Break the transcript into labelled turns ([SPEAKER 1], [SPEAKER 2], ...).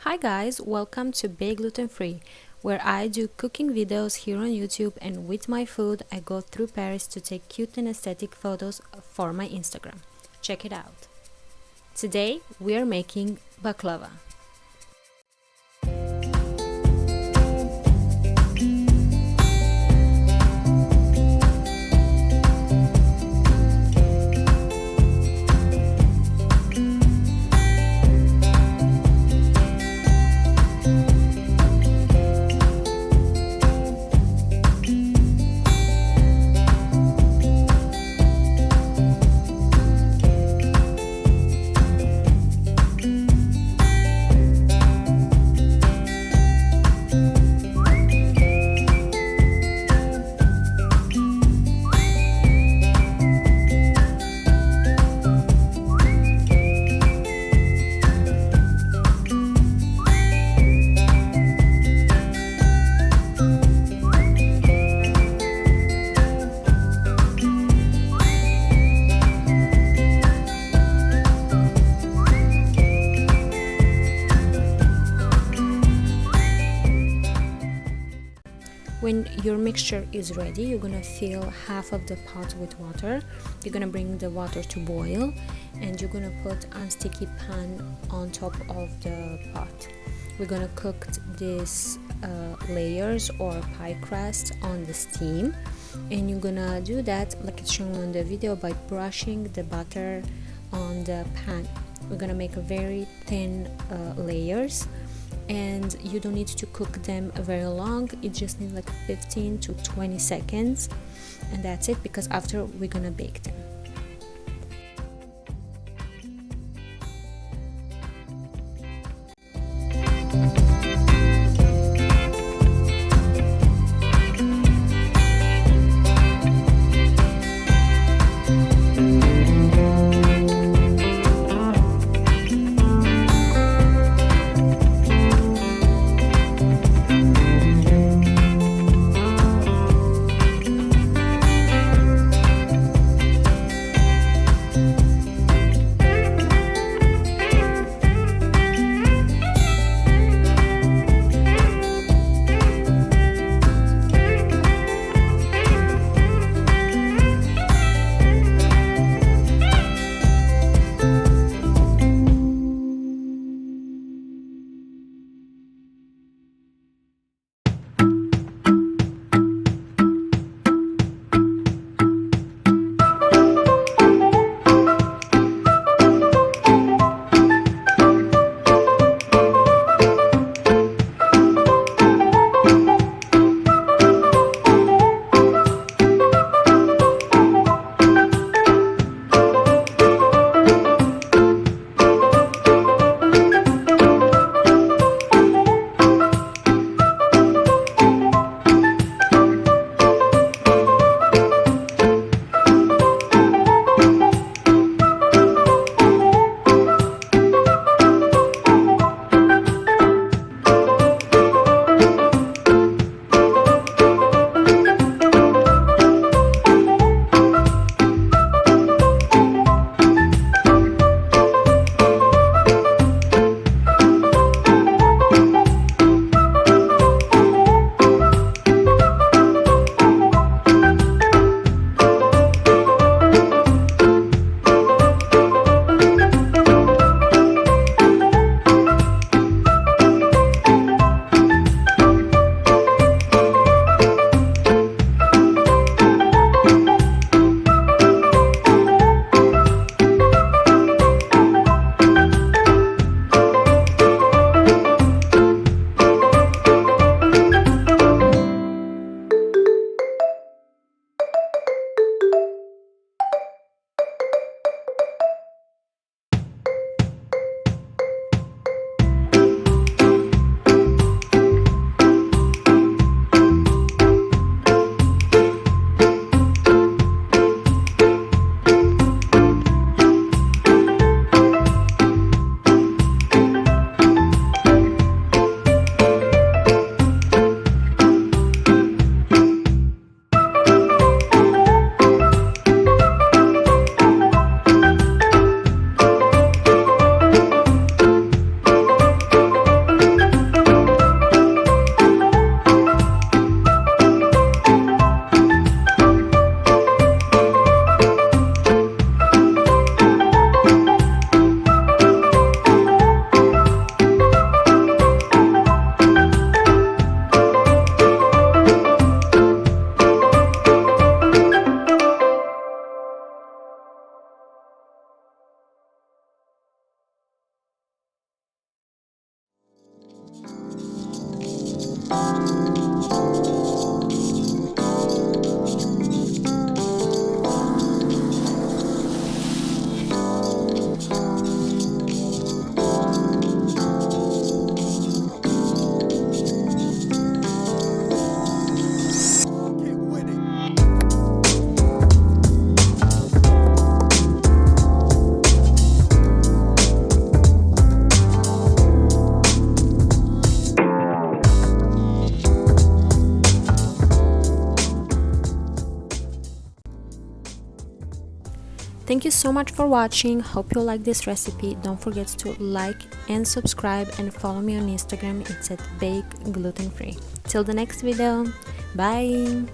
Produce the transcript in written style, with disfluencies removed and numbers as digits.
[SPEAKER 1] Hi guys, welcome to Bake Gluten Free, where I do cooking videos here on YouTube, and with my food I go through Paris to take cute and aesthetic photos for my Instagram. Check it out. Today we are making baklava. When your mixture is ready, you're gonna fill half of the pot with water. You're gonna bring the water to boil, and you're gonna put a sticky pan on top of the pot. We're gonna cook these layers or pie crust on the steam, and you're gonna do that like it's shown on the video by brushing the butter on the pan. We're gonna make a very thin layers, and you don't need to cook them very long. It just needs like 15 to 20 seconds, and that's it, because after we're gonna bake them. Thank you so much for watching. Hope you like this recipe. Don't forget to like and subscribe and follow me on Instagram. It's at bake gluten free. Till the next video. Bye.